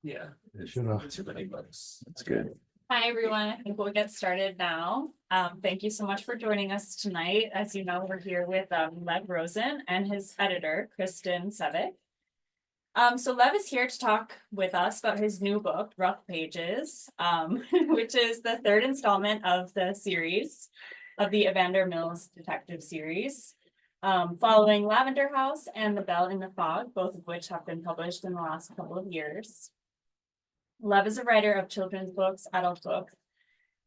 Yeah. Too many books. That's good. Hi, everyone. I think we'll get started now. Thank you so much for joining us tonight. As you know, we're here with Lev Rosen and his editor, Kristen Sevick. So Lev is here to talk with us about his new book, Rough Pages, which is the third installment of the series of the Evander Mills detective series, following Lavender House and The Bell in the Fog, both of which have been published in the last couple of years. Lev is a writer of children's books, adult books,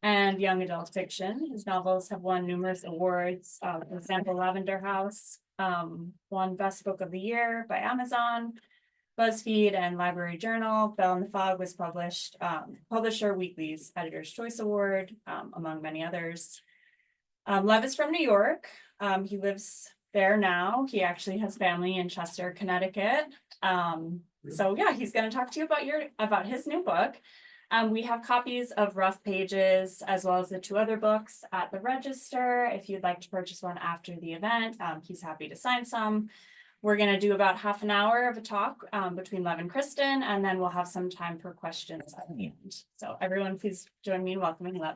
and young adult fiction. His novels have won numerous awards. For example, Lavender House won Best Book of the Year by Amazon, BuzzFeed, and Library Journal. Bell in the Fog was published, Publisher Weekly's Editor's Choice Award, among many others. Lev is from New York. He lives there now. He actually has family in Chester, Connecticut. So yeah, he's going to talk to you about his new book. We have copies of Rough Pages as well as the two other books at the register. If you'd like to purchase one after the event, he's happy to sign some. We're going to do about half an hour of a talk between Lev and Kristen, and then we'll have some time for questions at the end. So everyone, please join me in welcoming Lev.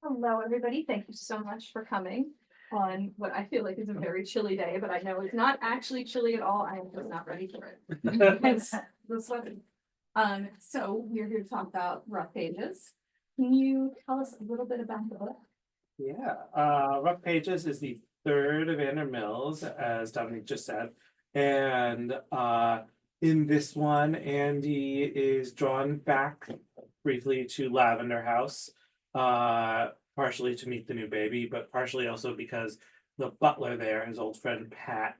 Hello, everybody. Thank you so much for coming on what I feel like is a very chilly day, but I know it's not actually chilly at all. I am just not ready for it. Hence the sweating. So we're here to talk about Rough Pages. Can you tell us a little bit about the book? Yeah, Rough Pages is the third Evander Mills, as Dominique just said. And in this one, Andy is drawn back briefly to Lavender House, partially to meet the new baby, but partially also because the butler there, his old friend Pat,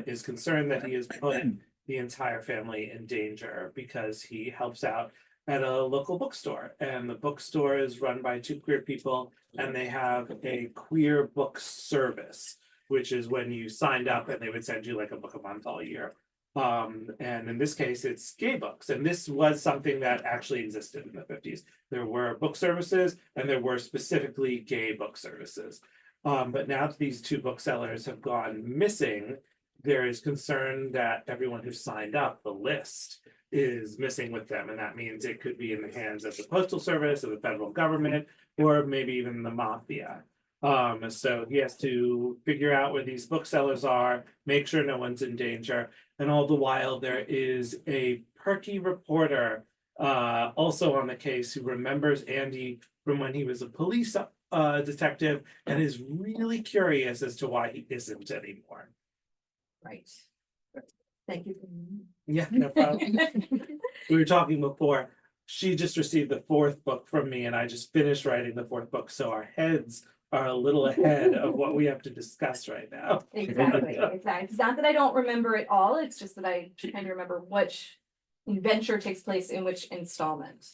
is concerned that he has put the entire family in danger because he helps out at a local bookstore. And the bookstore is run by two queer people, and they have a queer book service, which is when you signed up and they would send you like a book a month all year. And in this case, it's gay books. And this was something that actually existed in the 50s. There were book services and there were specifically gay book services. But now that these two booksellers have gone missing, there is concern that everyone who signed up, the list, is missing with them. And that means it could be in the hands of the Postal Service or the federal government, or maybe even the mafia. So he has to figure out where these booksellers are, make sure no one's in danger. And all the while, there is a perky reporter also on the case who remembers Andy from when he was a police detective and is really curious as to why he isn't anymore. Right. Thank you. Yeah, no problem. We were talking before. She just received the fourth book from me, and I just finished writing the fourth book. So our heads are a little ahead of what we have to discuss right now. Exactly. It's not that I don't remember it all. It's just that I kind of remember which adventure takes place in which installment.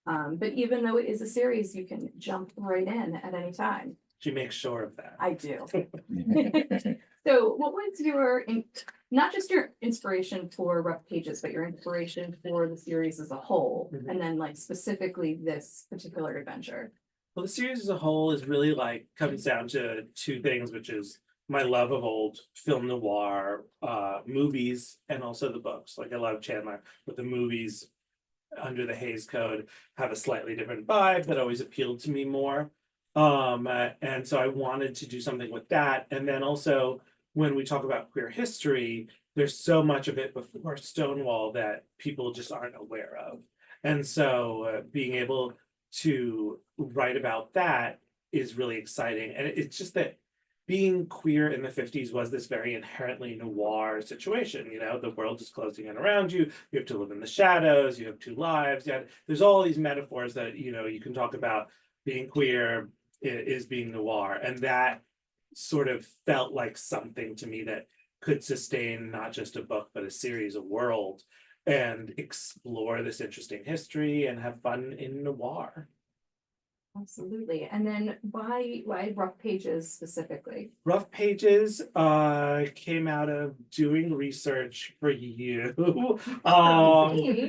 But even though it is a series, you can jump right in at any time. She makes sure of that. I do. So what was your, not just your inspiration for Rough Pages, but your inspiration for the series as a whole, and then like specifically this particular adventure? Well, the series as a whole is really like comes down to two things, which is my love of old film noir movies and also the books. Like I love Chandler, but the movies under the Hays Code have a slightly different vibe that always appealed to me more. And so I wanted to do something with that. And then also when we talk about queer history, there's so much of it before Stonewall that people just aren't aware of. And so being able to write about that is really exciting. And it's just that being queer in the 50s was this very inherently noir situation. You know, the world is closing in around you. You have to live in the shadows. You have two lives. There's all these metaphors that, you know, you can talk about. Being queer is being noir. And that sort of felt like something to me that could sustain not just a book, but a series, a world, and explore this interesting history and have fun in noir. Absolutely. And then why Rough Pages specifically? Rough Pages came out of doing research for you.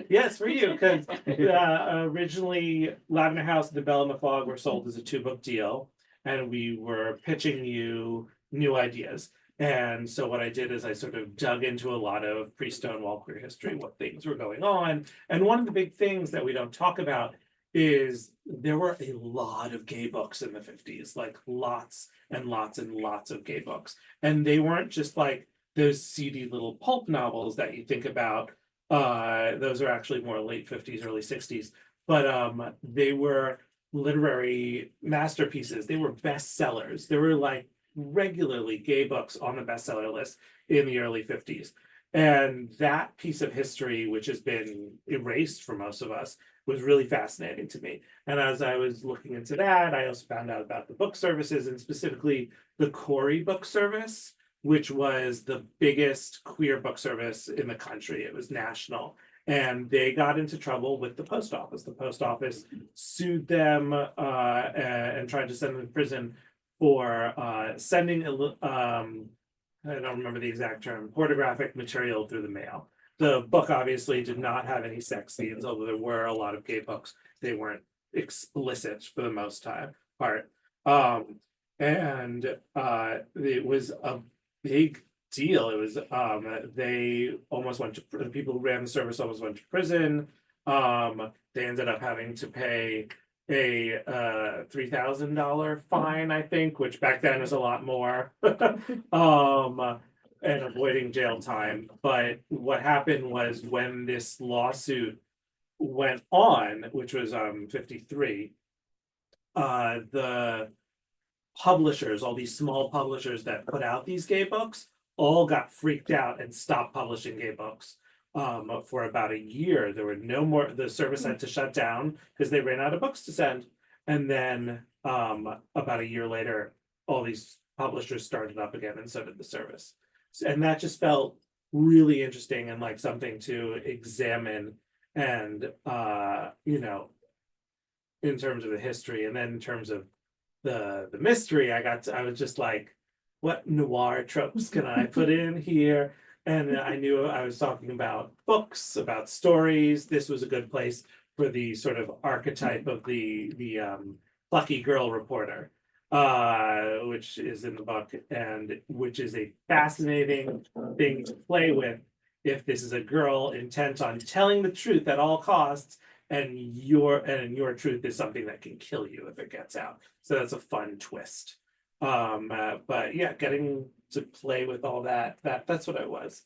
Yes, for you, because originally Lavender House and The Bell in the Fog were sold as a 2-book deal, and we were pitching you new ideas. And so what I did is I sort of dug into a lot of pre-Stonewall queer history, what things were going on. And one of the big things that we don't talk about is there were a lot of gay books in the 50s, like lots and lots and lots of gay books. And they weren't just like those seedy little pulp novels that you think about. Those are actually more late 50s, early 60s. But they were literary masterpieces. They were bestsellers. There were like regularly gay books on the bestseller list in the early 50s. And that piece of history, which has been erased for most of us, was really fascinating to me. And as I was looking into that, I also found out about the book services and specifically the Corey book service, which was the biggest queer book service in the country. It was national. And they got into trouble with the post office. The post office sued them and tried to send them to prison for sending I don't remember the exact term, pornographic material through the mail. The book obviously did not have any sex scenes, although there were a lot of gay books. They weren't explicit for the most part. And it was a big deal. It was they almost went to the people who ran the service almost went to prison. They ended up having to pay a $3,000 fine, I think, which back then was a lot more. And avoiding jail time. But what happened was when this lawsuit went on, which was 53, the publishers, all these small publishers that put out these gay books, all got freaked out and stopped publishing gay books. For about a year, there were no more. The service had to shut down because they ran out of books to send. And then about a year later, all these publishers started up again, and so did the service. And that just felt really interesting and like something to examine. And in terms of the history, and then in terms of the mystery, I was just like, what noir tropes can I put in here? And I knew I was talking about books, about stories. This was a good place for the sort of archetype of the plucky girl reporter, which is in the book, and which is a fascinating thing to play with if this is a girl intent on telling the truth at all costs, and your truth is something that can kill you if it gets out. So that's a fun twist. But yeah, getting to play with all that's what I was.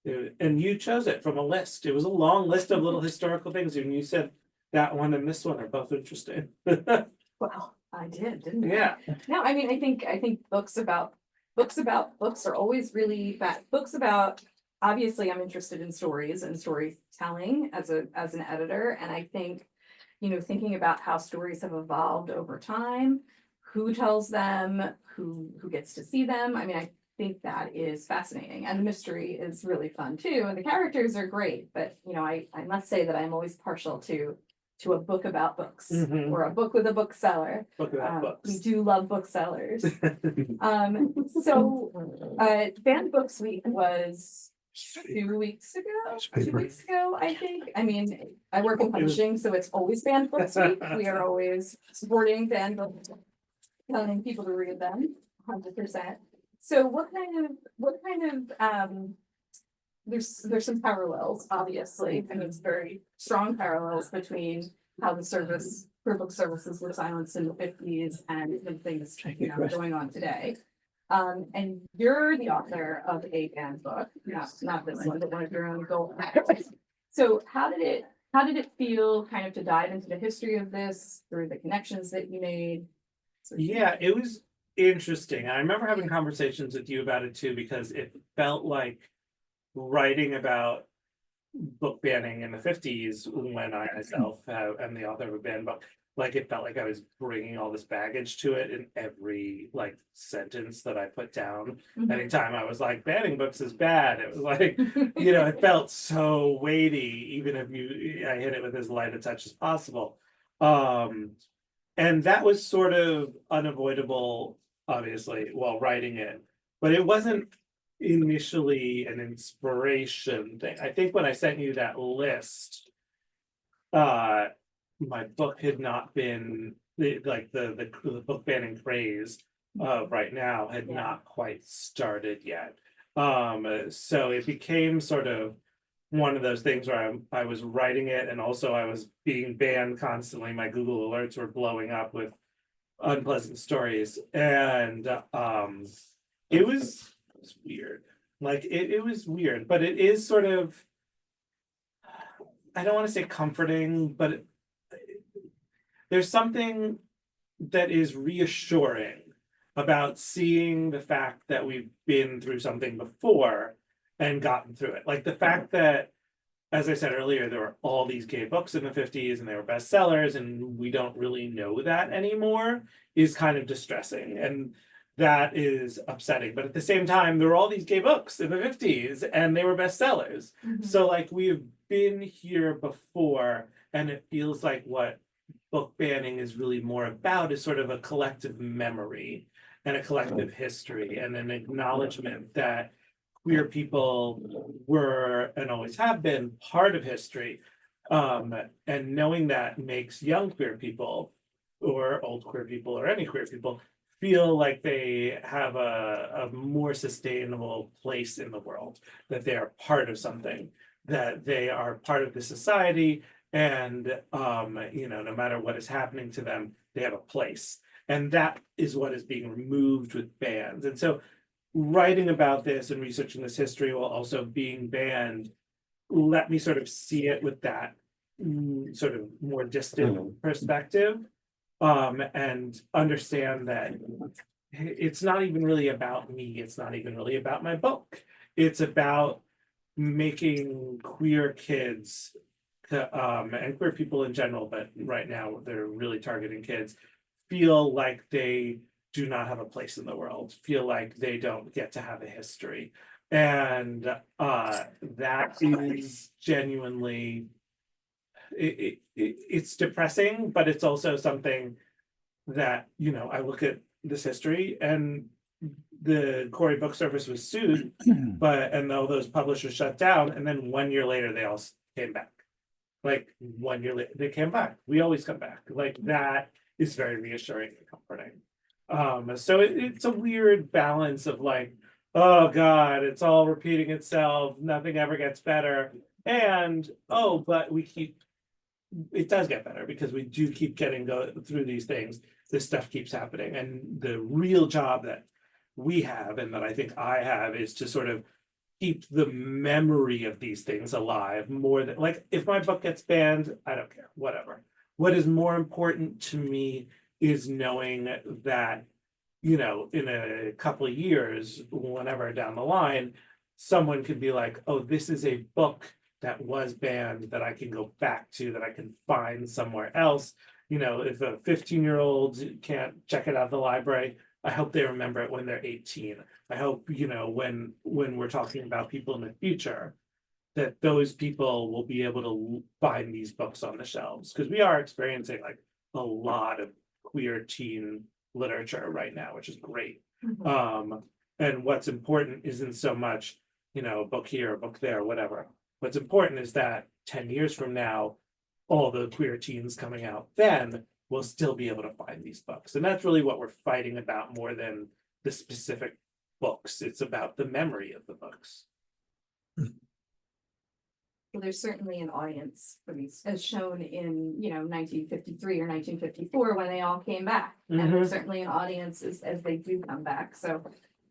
And you chose it from a list. It was a long list of little historical things, and you said that one and this one are both interesting. Well, I did, didn't I? Yeah. No, I mean, I think books about books are always really bad. Books about, obviously, I'm interested in stories and storytelling as an editor, and I think, thinking about how stories have evolved over time, who tells them, who gets to see them. I mean, I think that is fascinating, and the mystery is really fun too, and the characters are great. But I must say that I'm always partial to a book about books, or a book with a bookseller. Book about books. We do love booksellers. So Banned Books Week was 2 weeks ago. 2 weeks ago, I think. I mean, I work in publishing, so it's always Banned Books Week. We are always supporting banned books, telling people to read them, 100%. So what kind of there's some parallels, obviously. I mean, it's very strong parallels between how queer book services were silenced in the 50s and the things going on today. And you're the author of a banned book, not this one, but one of your own gold. So how did it feel kind of to dive into the history of this through the connections that you made? Yeah, it was interesting. I remember having conversations with you about it too, because it felt like writing about book banning in the 50s, when I myself am the author of a banned book, like it felt like I was bringing all this baggage to it in every like sentence that I put down. Anytime I was like, banning books is bad, it was like, it felt so weighty, even if I hit it with as light a touch as possible. And that was sort of unavoidable, obviously, while writing it, but it wasn't initially an inspiration thing. I think when I sent you that list, my book had not been the book banning craze of right now had Yeah. not quite started yet. So it became sort of one of those things where I was writing it and also I was being banned constantly. My Google alerts were blowing up with unpleasant stories, and it was weird. Like it was weird, but it is sort of, I don't want to say comforting, but there's something that is reassuring about seeing the fact that we've been through something before and gotten through it. Like the fact that, as I said earlier, there were all these gay books in the 50s and they were bestsellers, and we don't really know that anymore is kind of distressing. And that is upsetting. But at the same time, there were all these gay books in the 50s and they were bestsellers. So, like, we've been here before, and it feels like what book banning is really more about is sort of a collective memory and a collective history and an acknowledgement that queer people were and always have been part of history. And knowing that makes young queer people or old queer people or any queer people feel like they have a more sustainable place in the world, that they are part of something, that they are part of the society, and no matter what is happening to them, they have a place. And that is what is being removed with bans. And so writing about this and researching this history while also being banned let me sort of see it with that sort of more distant perspective, and understand that it's not even really about me, it's not even really about my book, it's about making queer kids and queer people in general, but right now they're really targeting kids, feel like they do not have a place in the world, feel like they don't get to have a history. And that is genuinely, it's depressing, but it's also something that, I look at this history, and the Corey Book Service was sued, and all those publishers shut down, and then 1 year later they all came back. Like 1 year later, they came back. We always come back. Like that is very reassuring and comforting. So it's a weird balance of like, oh God, it's all repeating itself, nothing ever gets better. And but it does get better because we do keep go through these things. This stuff keeps happening. And the real job that we have, and that I think I have, is to sort of keep the memory of these things alive more than, like, if my book gets banned, I don't care, whatever. What is more important to me is knowing that, in a couple of years, whenever down the line, someone could be like, oh, this is a book that was banned that I can go back to, that I can find somewhere else. If a 15-year-old can't check it out of the library, I hope they remember it when they're 18. I hope, when we're talking about people in the future, that those people will be able to find these books on the shelves, because we are experiencing like a lot of queer teen literature right now, which is great. And what's important isn't so much, a book here, a book there, whatever. What's important is that 10 years from now, all the queer teens coming out then will still be able to find these books. And that's really what we're fighting about more than the specific books. It's about the memory of the books. Well, there's certainly an audience for these, as shown in, 1953 or 1954 when they all came back. And there's certainly an audience as they do come back. So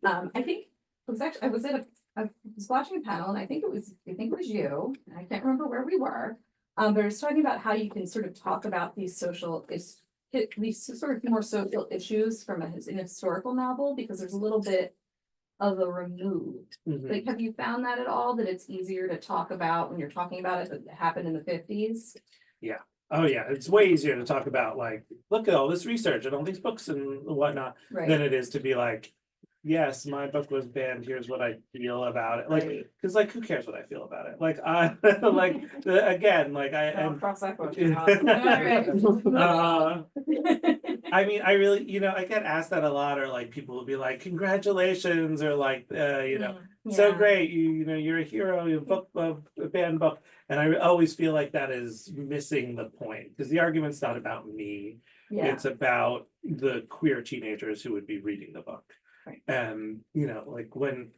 I think it was actually, I was watching a panel, and I think it was you, and I can't remember where we were. But it was talking about how you can sort of talk about these sort of more social issues from an historical novel, because there's a little bit of a removed. Like, have you found that at all, that it's easier to talk about when you're talking about it that happened in the 50s? Yeah. Oh yeah, it's way easier to talk about, like, look at all this research and all these books and whatnot, than it is to be like, yes, my book was banned, here's what I feel about it. Like, because like, who cares what I feel about it? Like, I like again, like Cross that I mean, I really, I get asked that a lot, or like people will be like, congratulations, or like, so great, you're a hero, you book a banned book. And I always feel like that is missing the point, because the argument's not about me. Yeah. It's about the queer teenagers who would be reading the book. Right. And, like when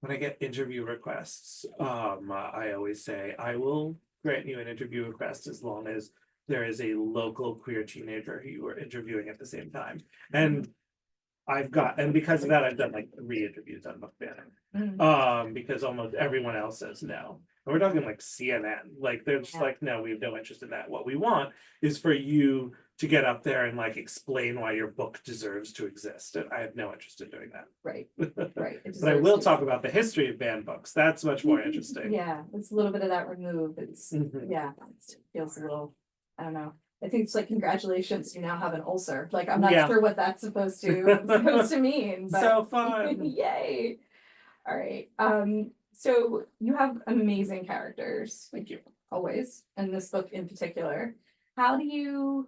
I get interview requests, I always say, I will grant you an interview request as long as there is a local queer teenager who you are interviewing at the same time. And and because of that, I've done like 3 interviews on Book Banning. Because almost everyone else says no. And we're talking like CNN, like they're just like, no, we have no interest in that. What we want is for you to get up there and like explain why your book deserves to exist. And I have no interest in doing that. Right, right. It But I deserves will to. talk about the history of banned books. That's much more interesting. Yeah, it's a little bit of that removed. It's, Mhm. yeah, it feels a little, I don't know. I think it's like, congratulations, you now have an ulcer. Like, I'm not Yeah. sure what that's supposed to mean, but So fun. yay. All right, so you have amazing characters, Thank you. always, in this book in particular. How do you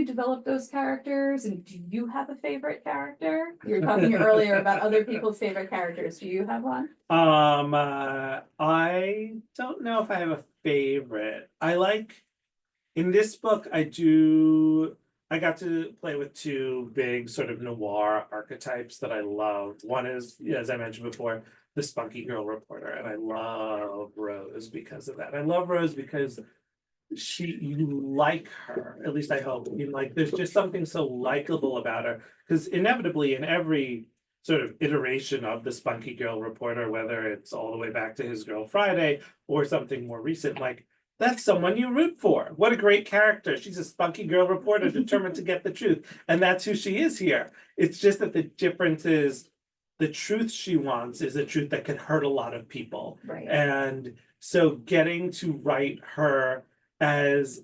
develop those characters, and do you have a favorite character? You were talking earlier about other people's favorite characters. Do you have one? I don't know if I have a favorite. In this book, I got to play with 2 big sort of noir archetypes that I loved. One is, as I mentioned before, the spunky girl reporter, and I love Rose because of that. I love Rose because you like her, at least I hope. There's just something so likable about her, because inevitably in every sort of iteration of the spunky girl reporter, whether it's all the way back to His Girl Friday or something more recent, like that's someone you root for. What a great character. She's a spunky girl reporter determined to get the truth. And that's who she is here. It's just that the difference is the truth she wants is a truth that could hurt a lot of people. Right. And so getting to write her as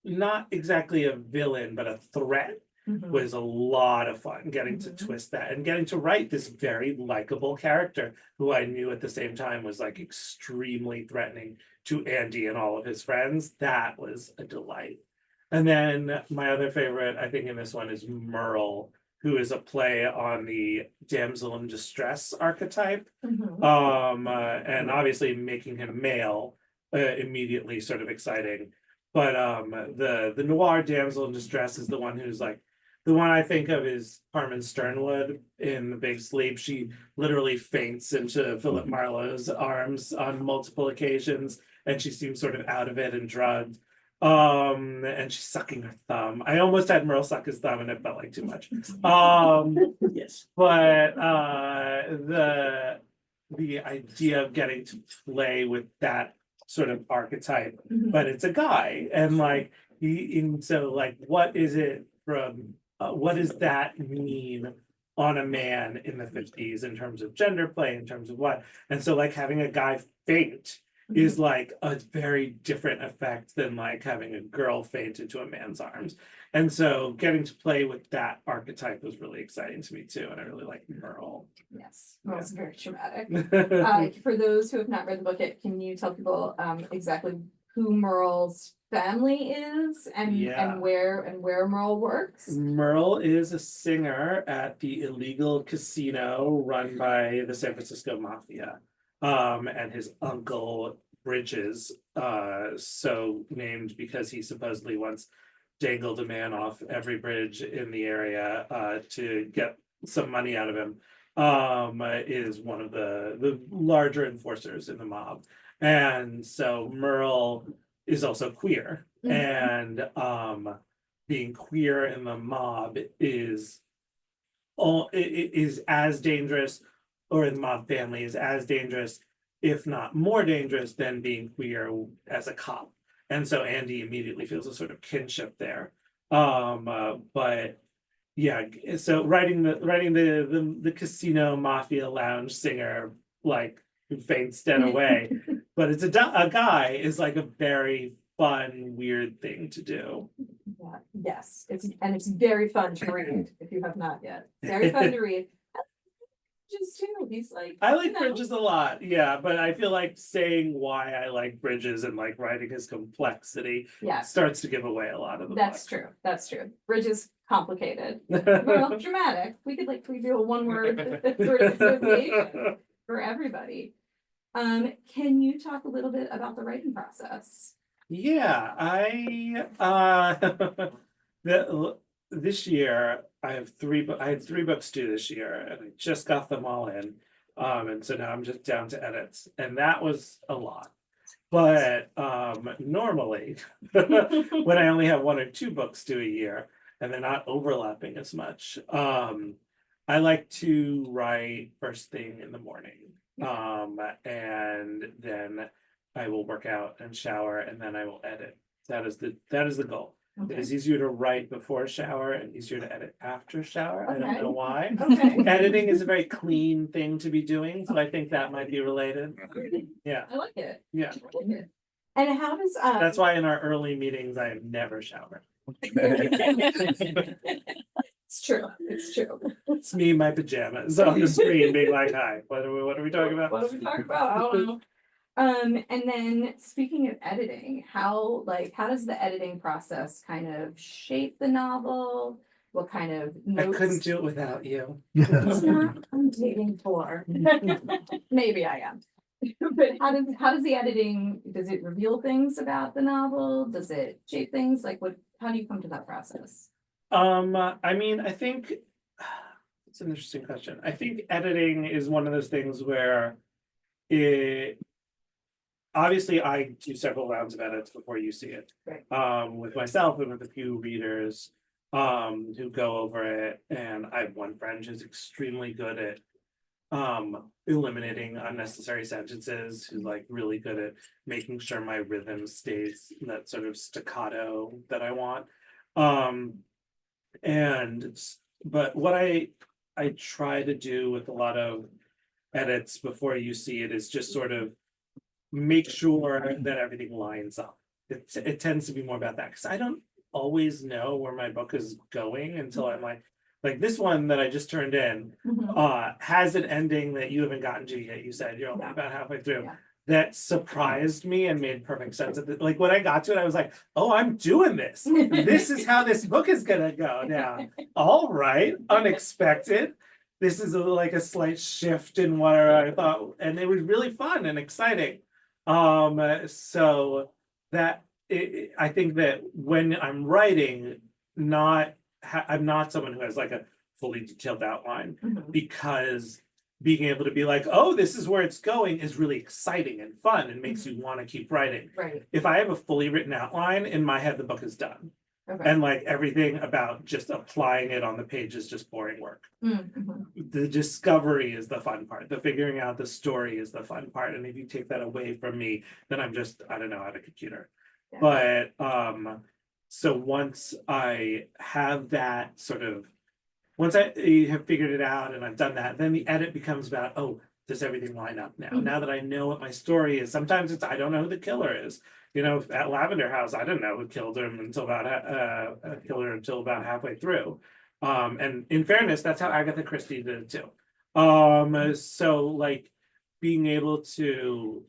not exactly a villain, but a threat was a lot of fun, getting to twist that and getting to write this very likable character who I knew at the same time was like extremely threatening to Andy and all of his friends. That was a delight. And then my other favorite, I think, in this one is Merle, who is a play on the damsel in distress archetype. And obviously making him male immediately sort of exciting. But the noir damsel in distress is the one who's like, the one I think of is Carmen Sternwood in The Big Sleep. She literally faints into Philip Marlowe's arms on multiple occasions, and she seems sort of out of it and drugged. And she's sucking her thumb. I almost had Merle suck his thumb, and it felt like too much. Yes. But the idea of getting to play with that sort of archetype, but it's a guy, and like what is it from? What does that mean on a man in the 50s in terms of gender play, in terms of what? And so like having a guy faint is like a very different effect than like having a girl faint into a man's arms. And so getting to play with that archetype was really exciting to me too. And I really like Merle. Yes, Merle's very dramatic. For those who have not read the book, can you tell people exactly who Merle's family is and where Merle works? Merle is a singer at the illegal casino run by the San Francisco Mafia. And his uncle Bridges, so named because he supposedly once dangled a man off every bridge in the area to get some money out of him, is one of the larger enforcers in the mob. And so Merle is also queer, and being queer in the mob is as dangerous, or in the mob family is as dangerous, if not more dangerous, than being queer as a cop. And so Andy immediately feels a sort of kinship there. But yeah, so writing the casino mafia lounge singer, like, who faints dead away, but it's a guy, is like a very fun, weird thing to do. Yeah, yes, it's very fun to read if you have not yet. Very fun to read. Bridges too. He's like, I like Bridges a lot, yeah, but I feel like saying why I like Bridges and like writing his complexity starts to give away a lot of the That's book. true. That's true. Bridges complicated. Well, dramatic. We could like do a one-word sort of association for everybody. Can you talk a little bit about the writing process? Yeah, this year, I had 3 books due this year, and I just got them all in. And so now I'm just down to edits, and that was a lot. But normally, when I only have 1 or 2 books due a year, and they're not overlapping as much, I like to write first thing in the morning. And then I will work out and shower, and then I will edit. That is the goal. It Okay. is easier to write before shower and easier to edit after shower. I don't know why. Okay. Editing is a very clean thing to be doing, so I think that might be related. Yeah, I like it. yeah. I like it. And how does That's why in our early meetings, I have never showered. It's true. It's true. It's me in my pajamas on the screen being like, hi, what are we talking about? What are we talking about? I don't know. And then speaking of editing, how does the editing process kind of shape the novel? What kind of I notes? couldn't do it without you. It's not I'm dating for. Maybe I am. But how does the editing, does it reveal things about the novel? Does it shape things? Like how do you come to that process? I mean, I think it's an interesting question. I think editing is one of those things where it obviously I do several rounds of edits before you see it. Right. With myself and with a few readers who go over it. And I have one friend who's extremely good at eliminating unnecessary sentences, who's like really good at making sure my rhythm stays that sort of staccato that I want. But what I try to do with a lot of edits before you see it is just sort of make sure that everything lines up. It tends to be more about that, because I don't always know where my book is going until I'm like this one that I just turned in has an ending that you haven't gotten to yet. You said you're only about halfway through. Yeah. That surprised me and made perfect sense. Like when I got to it, I was like, oh, I'm doing this. This is how this book is gonna go down. All right, unexpected. This is like a slight shift in what I thought, and it was really fun and exciting. So that I think that when I'm writing, I'm not someone who has like a fully detailed outline, because being able to be like, oh, this is where it's going is really exciting and fun and makes you want to keep writing. Right. If I have a fully written outline in my head, the book is done. Okay. And like everything about just applying it on the page is just boring work. The discovery is the fun part. The figuring out the story is the fun part. And if you take that away from me, then I'm just, I don't know, at a computer. Yeah. But so once I have that sort of, once I have figured it out and I've done that, then the edit becomes about, oh, does everything line up now? Now that I know what my story is, sometimes it's, I don't know who the killer is. You know, at Lavender House, I didn't know who killed him until about halfway through. And in fairness, that's how Agatha Christie did it too. So like being able to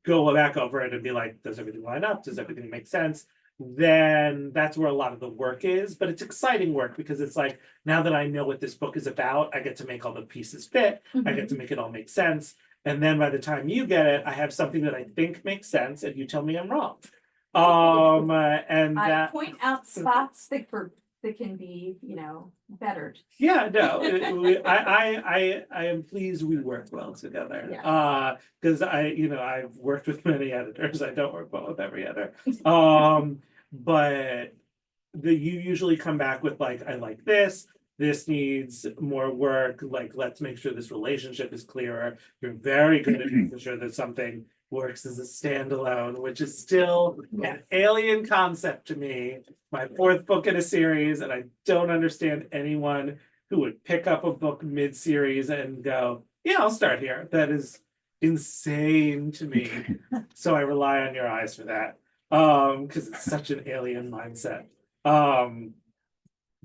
go back over it and be like, does everything line up? Does everything make sense? Then that's where a lot of the work is. But it's exciting work, because it's like, now that I know what this book is about, I get to make all the pieces fit. I get to make it all make sense. And then by the time you get it, I have something that I think makes sense, and you tell me I'm wrong. And I point out spots that can be, bettered. Yeah, no, I am pleased we work well together. Yeah. Because I've worked with many editors. I don't work well with every editor. But you usually come back with like, I like this. This needs more work. Like, let's make sure this relationship is clearer. You're very good at making sure that something works as a standalone, which is still an alien concept to me. My 4th book in a series, and I don't understand anyone who would pick up a book mid-series and go, yeah, I'll start here. That is insane to me. So I rely on your eyes for that, because it's such an alien mindset.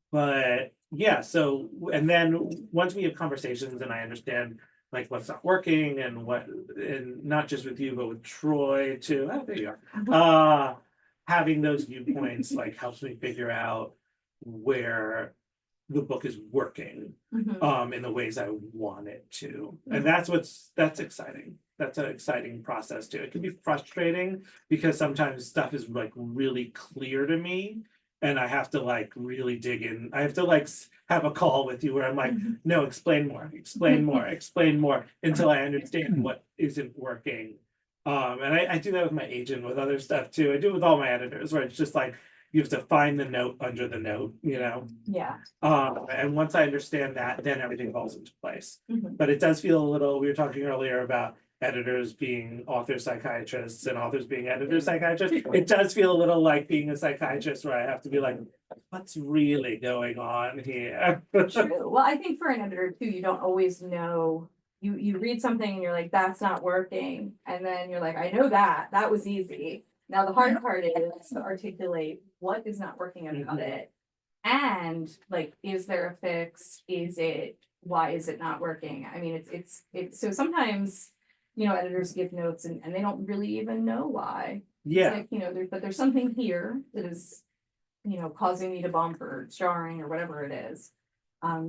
But yeah, so, and then once we have conversations and I understand like what's not working and not just with you, but with Troy too. Oh, there you are. Having those viewpoints like helps me figure out where the book is working in the ways I want it to. And that's exciting. That's an exciting process too. It can be frustrating because sometimes stuff is like really clear to me And I have to like really dig in. I have to like have a call with you where I'm like, no, explain more, explain more, explain more until I understand what isn't working. And I do that with my agent, with other stuff too. I do it with all my editors, where it's just like you have to find the note under the note, you know. Yeah. And once I understand that, then everything falls into place. Mhm. But it does feel a little. We were talking earlier about editors being author psychiatrists and authors being editor psychiatrists. It does feel a little like being a psychiatrist where I have to be like, what's really going on here? True. Well, I think for an editor too, you don't always know. You read something and you're like, that's not working. And then you're like, I know that was easy. Now the hard part is to articulate what is not working about it. And like, is there a fix? Why is it not working? I mean, it's so sometimes, editors give notes and they don't really even know why. Yeah. It's like, but there's something here that is, causing me to bump or jarring or whatever it is.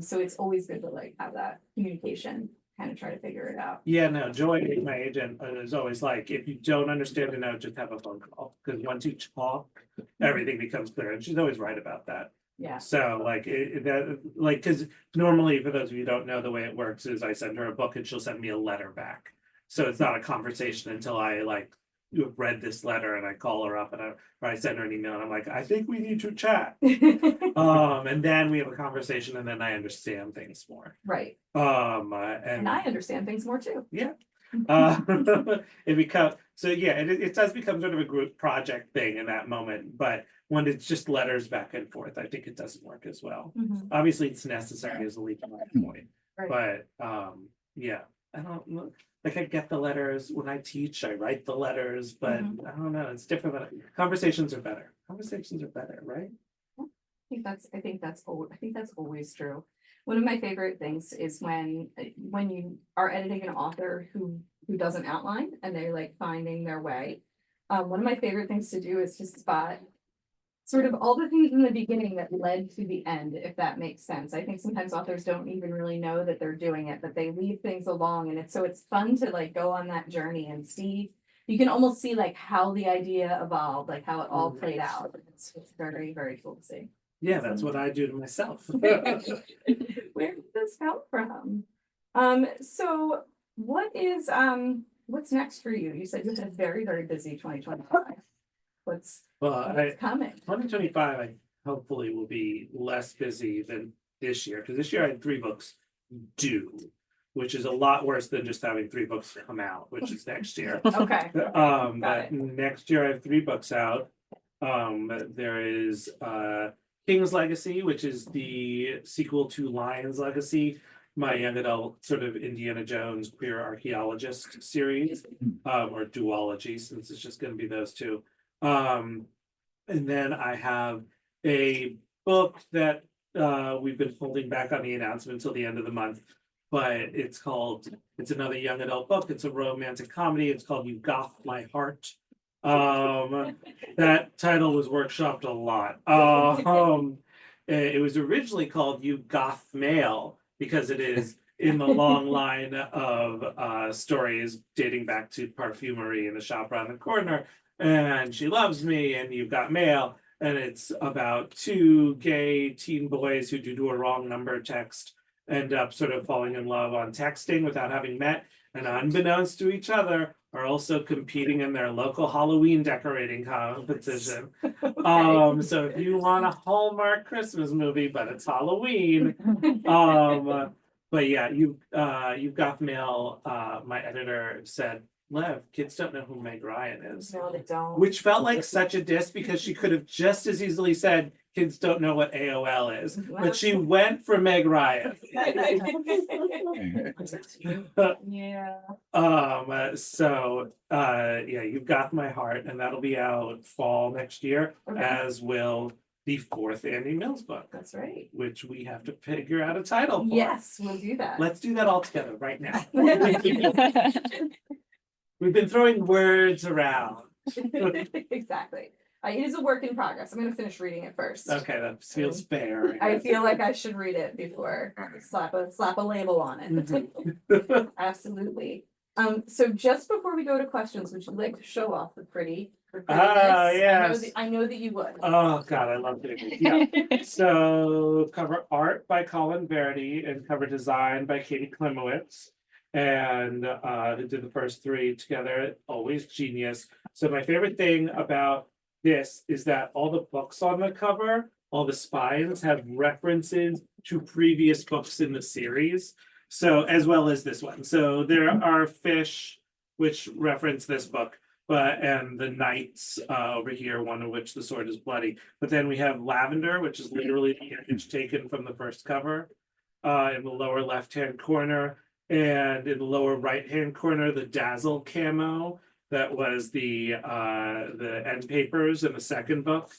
So it's always good to like have that communication, kind of try to figure it out. Yeah, no, Joy, my agent, is always like, if you don't understand a note, just have a phone call. Because once you talk, everything becomes clear. And she's always right about that. Yeah. So like because normally, for those of you who don't know, the way it works is I send her a book and she'll send me a letter back. So it's not a conversation until I like have read this letter and I call her up or I send her an email and I'm like, I think we need to chat. And then we have a conversation and then I understand things more. Right. And I understand things more too. Yeah. It becomes it does become sort of a group project thing in that moment, but when it's just letters back and forth, I think it doesn't work as well. Mhm. Obviously, it's necessary as a legal point, Right. but yeah, I don't know. Like I get the letters when I teach, I write the letters, but I don't know. It's different. Conversations are better. Conversations are better, right? I think that's always true. One of my favorite things is when you are editing an author who doesn't outline and they're like finding their way. One of my favorite things to do is to spot sort of all the things in the beginning that led to the end, if that makes sense. I think sometimes authors don't even really know that they're doing it, but they leave things along, and it's fun to like go on that journey and see. You can almost see like how the idea evolved, like how it all played out. It's very, very cool to see. Yeah, that's what I do to myself. Where did this come from? So what's next for you? You said you had a very, very busy 2025. What's coming? 2025, I hopefully will be less busy than this year, because this year I had 3 books due, which is a lot worse than just having 3 books come out, which is next year. Okay. But next year I have 3 books out. There is King's Legacy, which is the sequel to Lion's Legacy, my young adult sort of Indiana Jones queer archaeologist series, or duology, since it's just going to be those 2. And then I have a book that we've been holding back on the announcement until the end of the month, but it's another young adult book. It's a romantic comedy. It's called You Got My Heart. That title was workshopped a lot. It was originally called You Goth Mail because it is in the long line of stories dating back to perfumery in the shop around the corner, and She Loves Me, and You've Got Mail, and it's about 2 gay teen boys who do a wrong number text end up sort of falling in love on texting without having met, and unbeknownst to each other are also competing in their local Halloween decorating competition. So if you want a Hallmark Christmas movie, but it's Halloween, but yeah, You've Got Mail. My editor said, Lev, kids don't know who Meg Ryan is. No, they don't. Which felt like such a diss because she could have just as easily said, kids don't know what AOL is. But she went for Meg Ryan. Yeah. Yeah, You've Got My Heart, and that'll be out fall next year, as will the 4th Andy Mills book. That's right. Which we have to figure out a title for. Yes, we'll do that. Let's do that all together right now. We've been throwing words around. Exactly. It is a work in progress. I'm going to finish reading it first. Okay, that feels fair. I feel like I should read it before slap a label on it. Absolutely. So just before we go to questions, would you like to show off the prettiness? Yes. I know that you would. Oh, God, I love doing it. Yeah. So cover art by Colin Verdi and cover design by Katie Klimowitz. And who did the first three together, always genius. So my favorite thing about this is that all the books on the cover, all the spines have references to previous books in the series. So as well as this one. So there are fish which reference this book, but and the knights over here, one of which the sword is bloody. But then we have lavender, which is literally the image taken from the first cover, in the lower left-hand corner, and in the lower right-hand corner, the dazzle camo that was the end papers in the second book.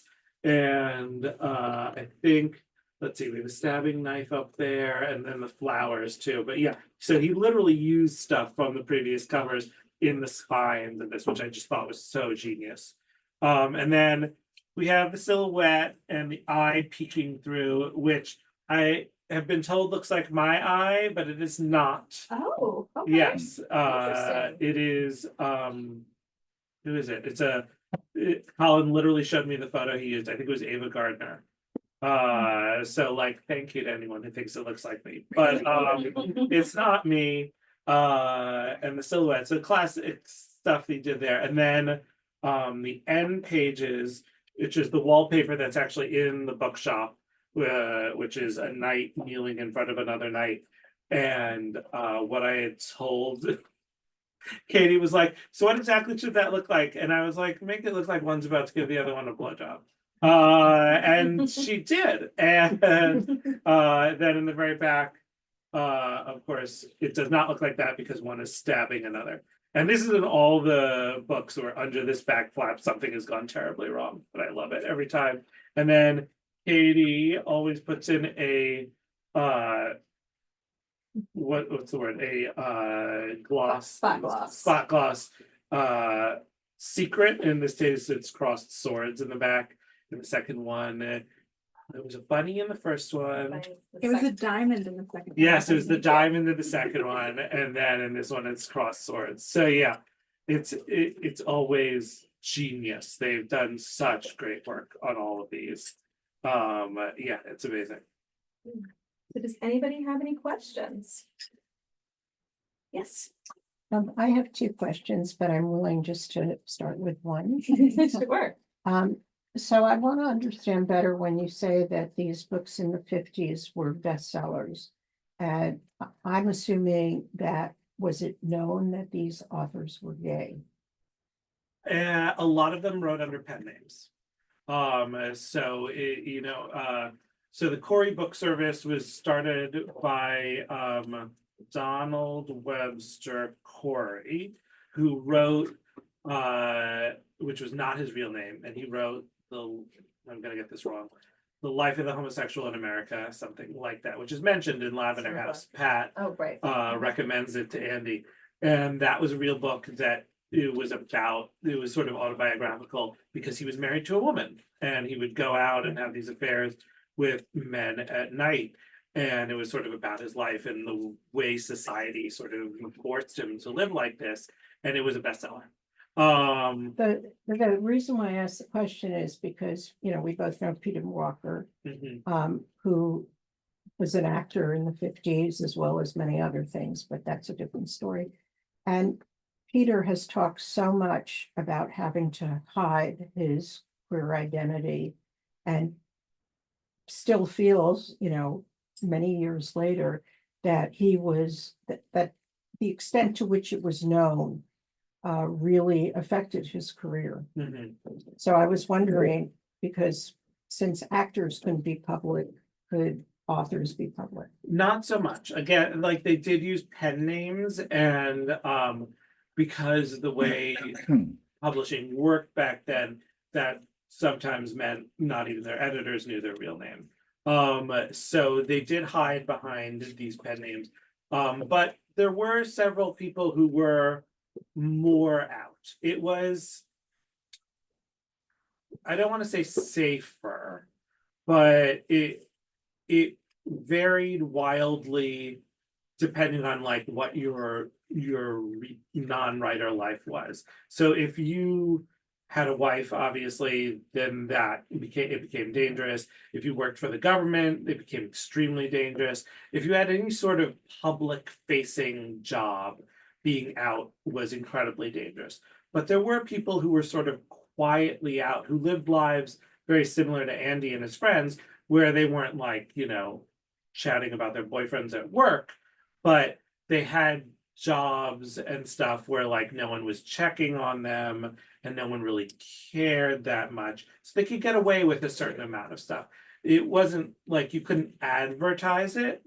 And I think, let's see, we have a stabbing knife up there and then the flowers too. But yeah, so he literally used stuff from the previous covers in the spines of this, which I just thought was so genius. And then we have the silhouette and the eye peeking through, which I have been told looks like my eye, but it is not. Oh, okay. Yes, Interesting. it is, who is it? Colin literally showed me the photo he used. I think it was Ava Gardner. So like, thank you to anyone who thinks it looks like me, but it's not me. And the silhouette, so classic stuff they did there. And then the end pages, which is the wallpaper that's actually in the bookshop, which is a knight kneeling in front of another knight. And what I had told Katie was like, so what exactly should that look like? And I was like, make it look like one's about to give the other one a blowjob. And she did. And then in the very back, of course, it does not look like that because one is stabbing another. And this is in all the books where under this back flap, something has gone terribly wrong, but I love it every time. And then Katie always puts in a, what's the word? A gloss. Spot gloss. Secret. In this case, it's crossed swords in the back. In the second one, there was a bunny in the first one. It was a diamond in the second. Yes, it was the diamond in the second one, and then in this one, it's crossed swords. So yeah, it's always genius. They've done such great work on all of these. Yeah, it's amazing. So does anybody have any questions? Yes. I have two questions, but I'm willing just to start with one. Sure. So I want to understand better when you say that these books in the 50s were bestsellers. And I'm assuming that, was it known that these authors were gay? A lot of them wrote under pen names. So so the Corey Book Service was started by Donald Webster Corey, who wrote, which was not his real name, and he wrote I'm gonna get this wrong, The Life of the Homosexual in America, something like that, which is mentioned in Lavender House. Pat Oh, right. recommends it to Andy, and that was a real book that it was sort of autobiographical because he was married to a woman and he would go out and have these affairs with men at night. And it was sort of about his life and the way society sort of forced him to live like this. And it was a bestseller. The reason why I asked the question is because, we both know Peter Walker, who was an actor in the 50s as well as many other things, but that's a different story. And Peter has talked so much about having to hide his queer identity and still feels, many years later that he was, that the extent to which it was known really affected his career. So I was wondering, because since actors couldn't be public, could authors be public? Not so much. Again, like they did use pen names, and because of the way publishing worked back then, that sometimes meant not even their editors knew their real name. So they did hide behind these pen names. But there were several people who were more out. It was, I don't want to say safer, but it varied wildly depending on like what your non-writer life was. So if you had a wife, obviously, then it became dangerous. If you worked for the government, it became extremely dangerous. If you had any sort of public facing job, being out was incredibly dangerous. But there were people who were sort of quietly out, who lived lives very similar to Andy and his friends, where they weren't like, chatting about their boyfriends at work, but they had jobs and stuff where like no one was checking on them and no one really cared that much. So they could get away with a certain amount of stuff. It wasn't like you couldn't advertise it,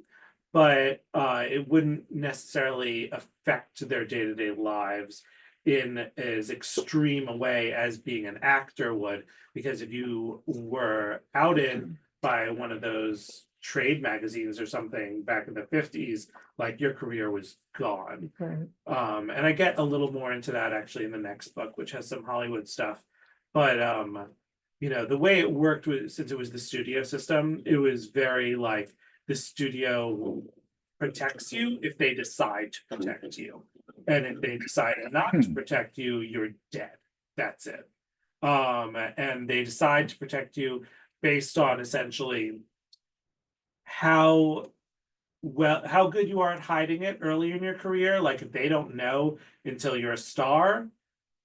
but it wouldn't necessarily affect their day-to-day lives in as extreme a way as being an actor would. Because if you were outed by one of those trade magazines or something back in the 50s, like your career was gone. Right. And I get a little more into that actually in the next book, which has some Hollywood stuff. But the way it worked was, since it was the studio system, it was very like the studio protects you if they decide to protect you. And if they decide not to protect you, you're dead. That's it. And they decide to protect you based on essentially how good you are at hiding it early in your career. Like if they don't know until you're a star,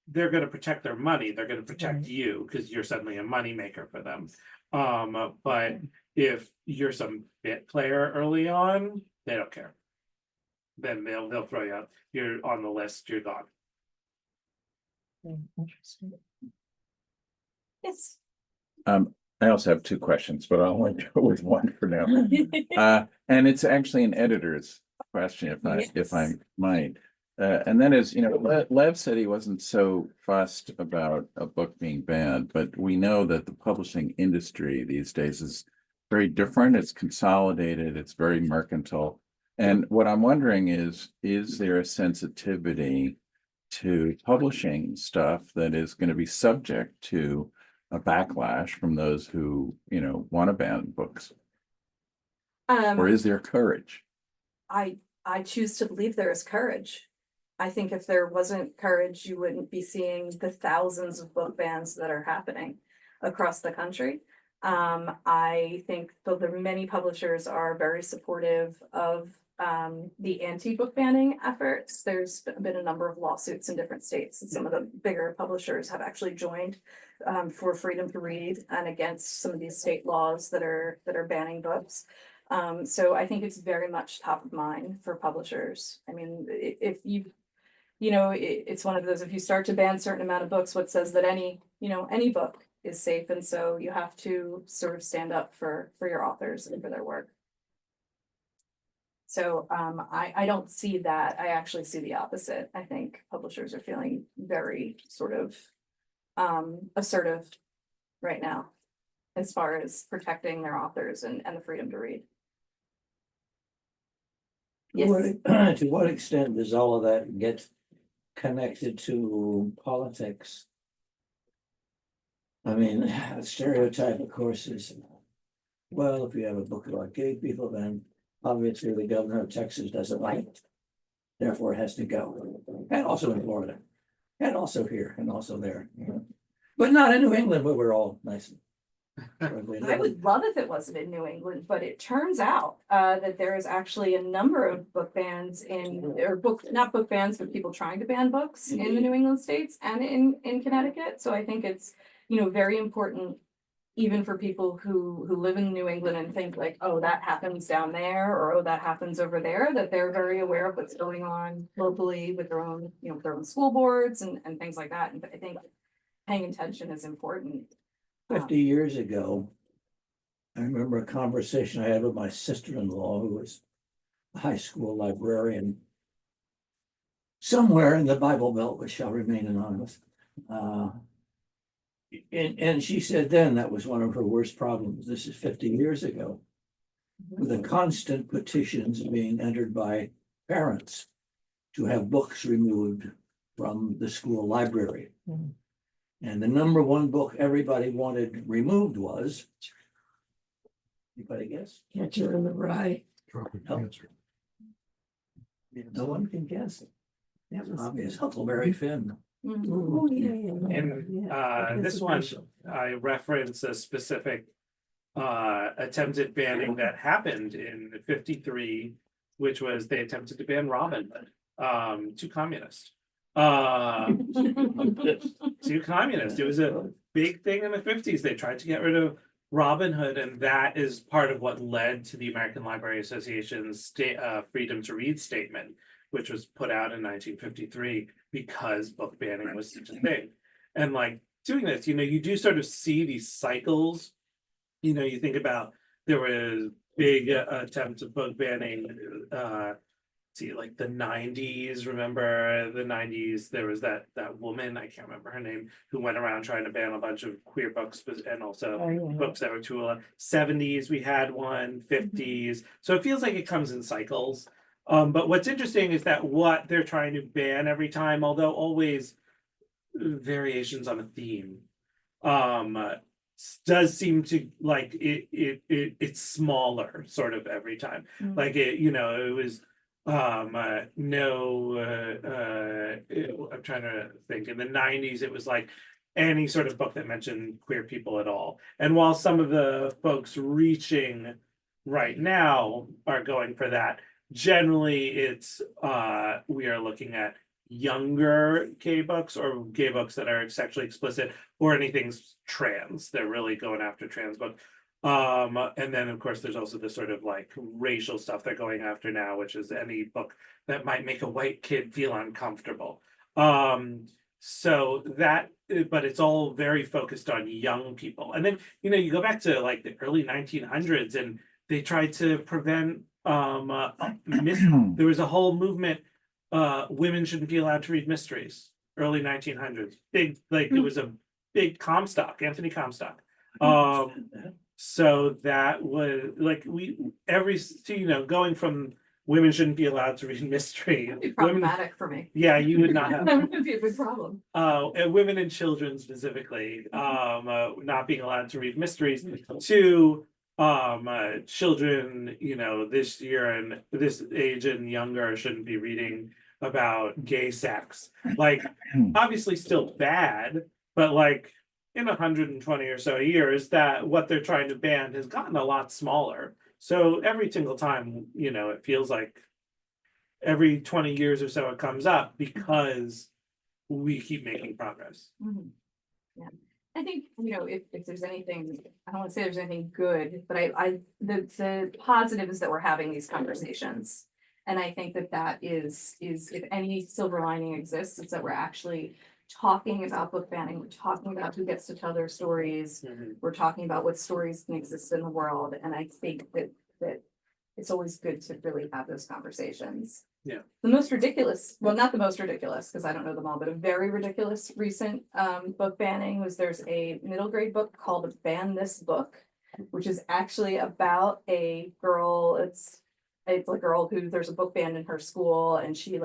they're going to protect their money. They're going to protect you because you're suddenly a money maker for them. But if you're some bit player early on, they don't care. Then they'll throw you out. You're on the list. You're gone. Interesting. Yes. I also have two questions, but I'll only go with one for now. And it's actually an editor's question, if I might. And that is, Lev said he wasn't so fussed about a book being banned, but we know that the publishing industry these days is very different. It's consolidated. It's very mercantile. And what I'm wondering is there a sensitivity to publishing stuff that is going to be subject to a backlash from those who, want to ban books? Or is there courage? I choose to believe there is courage. I think if there wasn't courage, you wouldn't be seeing the thousands of book bans that are happening across the country. I think though the many publishers are very supportive of the anti-book banning efforts. There's been a number of lawsuits in different states, and some of the bigger publishers have actually joined for freedom to read and against some of these state laws that are banning books. So I think it's very much top of mind for publishers. I mean, if it's one of those, if you start to ban a certain amount of books, what says that any book is safe? And so you have to sort of stand up for your authors and for their work. So I don't see that. I actually see the opposite. I think publishers are feeling very sort of assertive right now as far as protecting their authors and the freedom to read. Yes. To what extent does all of that get connected to politics? I mean, a stereotype, of course, is, well, if you have a book about gay people, then obviously the governor of Texas doesn't like it. Therefore, it has to go. And also in Florida. And also here, and also there. But not in New England, but we're all nice. I would love if it wasn't in New England, but it turns out that there is actually a number of book bans not book bans, but people trying to ban books in the New England states and in Connecticut. So I think it's, very important even for people who live in New England and think like, oh, that happens down there, or oh, that happens over there, that they're very aware of what's going on locally with their own, their own school boards and things like that. And I think paying attention is important. 50 years ago, I remember a conversation I had with my sister-in-law, who was a high school librarian somewhere in the Bible Belt, which shall remain anonymous. And she said then that was one of her worst problems. This is 50 years ago, with the constant petitions being entered by parents to have books removed from the school library. Mhm. And the number one book everybody wanted removed was, anybody guess? Catcher in the Rye. No. No one can guess. That was Obvious, Huckleberry Finn. Oh, yeah, yeah, yeah, And yeah. this one, Participation. I reference a specific attempted banning that happened in 53, which was they attempted to ban Robin Hood to communist. To communist. It was a big thing in the 50s. They tried to get rid of Robin Hood, and that is part of what led to the American Library Association's freedom to read statement, which was put out in 1953 because book banning was such a thing. And like doing this, you do sort of see these cycles. You think about there was big attempts of book banning, like the 90s. Remember the 90s? There was that woman, I can't remember her name, who went around trying to ban a bunch of queer books and also Oh, yeah. books that were too old. 70s we had one, 50s. So it feels like it comes in cycles. But what's interesting is that what they're trying to ban every time, although always variations on a theme, does seem to like it's smaller sort of every time. Like it was no I'm trying to think. In the 90s it was like any sort of book that mentioned queer people at all. And while some of the folks reaching right now are going for that, generally it's we are looking at younger gay books or gay books that are sexually explicit or anything's trans. They're really going after trans books. And then of course there's also this sort of like racial stuff they're going after now, which is any book that might make a white kid feel uncomfortable. So that, but it's all very focused on young people. And then you go back to like the early 1900s and they tried to prevent there was a whole movement, women shouldn't be allowed to read mysteries, early 1900s. Big, like it was a big Comstock, Anthony Comstock. So that was like going from women shouldn't be allowed to read mystery. That'd be problematic for me. Yeah, you would not have. That would be a big problem. And women and children specifically, not being allowed to read mysteries, to children, this year and this age and younger shouldn't be reading about gay sex. Like, obviously still bad, but like in 120 or so years, that what they're trying to ban has gotten a lot smaller. So every single time, it feels like every 20 years or so it comes up because we keep making progress. Yeah. I think, if there's anything, I don't want to say there's anything good, but the positive is that we're having these conversations. And I think that is, if any silver lining exists, it's that we're actually talking about book banning. We're talking about who gets to tell their stories. We're talking about what stories can exist in the world. And I think that it's always good to really have those conversations. Yeah. The most ridiculous, well, not the most ridiculous, because I don't know them all, but a very ridiculous recent book banning was there's a middle grade book called Ban This Book, which is actually about a girl. It's a girl who there's a book ban in her school, and she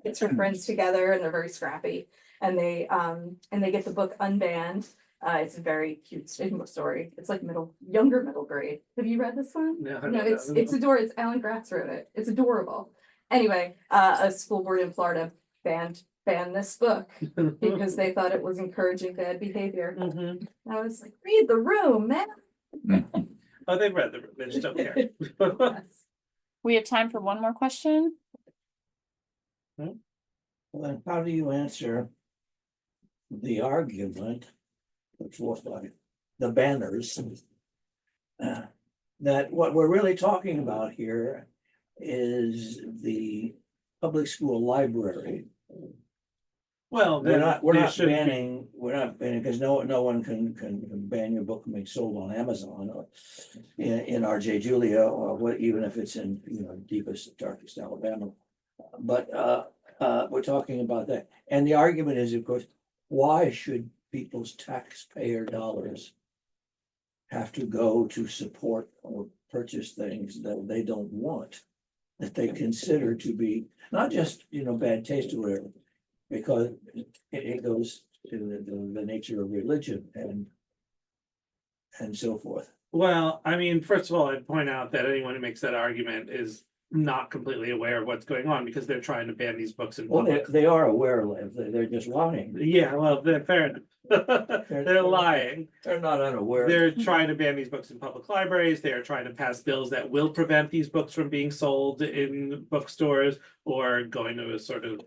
gets her friends together, and they're very scrappy, and they get the book unbanned. It's a very cute story. It's like younger middle grade. Have you read this one? No, It's adorable. It's Alan Gratz wrote it. It's adorable. Anyway, a school board in Florida banned this book because they thought it was encouraging bad behavior. I was like, read the room, man. Oh, they've read the room. They just don't care. Yes. We have time for one more question. Well, then how do you answer the argument put forth by the banners that what we're really talking about here is the public school library? Well, We're then not they should be- banning, because no one can ban your book from being sold on Amazon or in RJ Julia or what, even if it's in, deepest, darkest Alabama. But we're talking about that. And the argument is, of course, why should people's taxpayer dollars have to go to support or purchase things that they don't want, that they consider to be not just, bad taste or whatever, because it goes to the nature of religion and so forth. Well, I mean, first of all, I'd point out that anyone who makes that argument is not completely aware of what's going on because they're trying to ban these books in Well, public. they are aware, Liv, they're just lying. Yeah, well, they're fair enough. They're lying. They're not unaware. They're trying to ban these books in public libraries. They are trying to pass bills that will prevent these books from being sold in bookstores or going to a sort of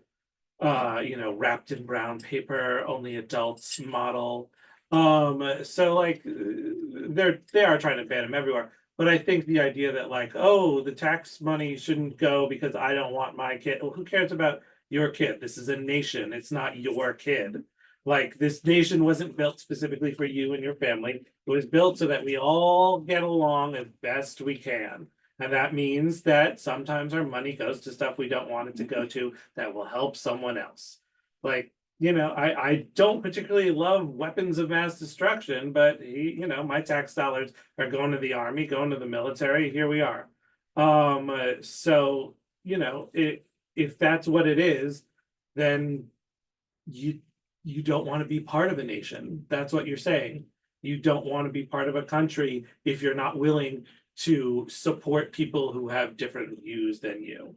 wrapped in brown paper, only adults model. So like they are trying to ban them everywhere. But I think the idea that like, oh, the tax money shouldn't go because I don't want my kid. Well, who cares about your kid? This is a nation. It's not your kid. Like this nation wasn't built specifically for you and your family. It was built so that we all get along as best we can. And that means that sometimes our money goes to stuff we don't want it to go to that will help someone else. Like, I don't particularly love weapons of mass destruction, but my tax dollars are going to the army, going to the military. Here we are. So, if that's what it is, then you don't want to be part of a nation. That's what you're saying. You don't want to be part of a country if you're not willing to support people who have different views than you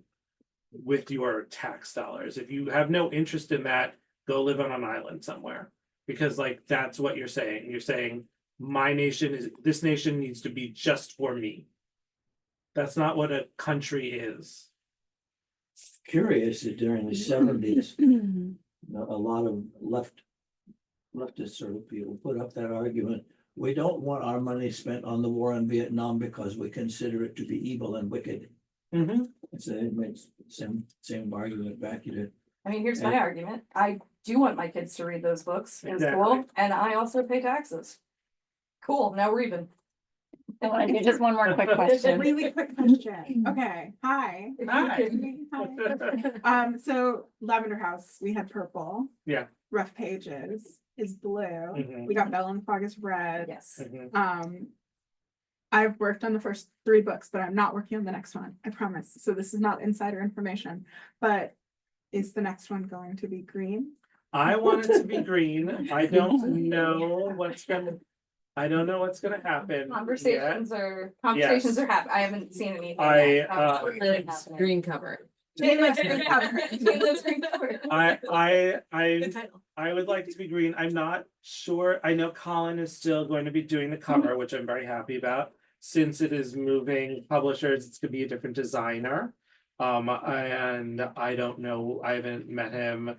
with your tax dollars. If you have no interest in that, go live on an island somewhere, because like that's what you're saying. You're saying this nation needs to be just for me. That's not what a country is. Curious that during the 70s, a lot of leftist sort of people put up that argument. We don't want our money spent on the war in Vietnam because we consider it to be evil and wicked. So it makes same argument back at it. I mean, here's my argument. I do want my kids to read those books in Exactly. school, and I also pay taxes. Cool, now we're even. I want to do just one more quick question. Really quick question. Okay, hi. Hi. Hi. So Lavender House, we had purple. Yeah. Rough Pages is blue. Mhm. We got Bell and the Fog is red. Yes. I've worked on the first 3 books, but I'm not working on the next one. I promise. So this is not insider information, but is the next one going to be green? I want it to be green. I don't know what's gonna happen. Conversations are happening. I haven't seen anything. I, yet. It's green cover. Taylor's green cover. Taylor's green cover. I would like it to be green. I'm not sure. I know Colin is still going to be doing the cover, which I'm very happy about. Since it is moving publishers, it's gonna be a different designer. And I don't know, I haven't met him.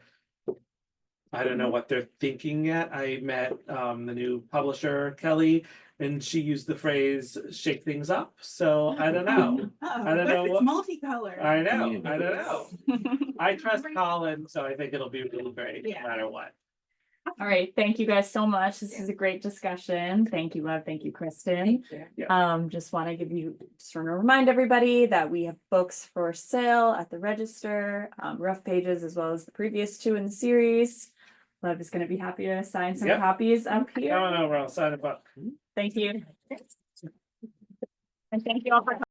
I don't know what they're thinking yet. I met the new publisher, Kelly, and she used the phrase shake things up. So I don't know. I don't know It's what- multicolored. I know. I trust Colin, so I think it'll be really great no Yeah. matter what. All right, thank you guys so much. This is a great discussion. Thank you, Lev. Thank you, Kristen. Just want to remind everybody that we have books for sale at the register, Rough Pages, as well as the previous 2 in the series. Lev is going to be happy to sign some Yep. copies up Come here. on over, I'll sign a book. Thank you. And thank you all for coming.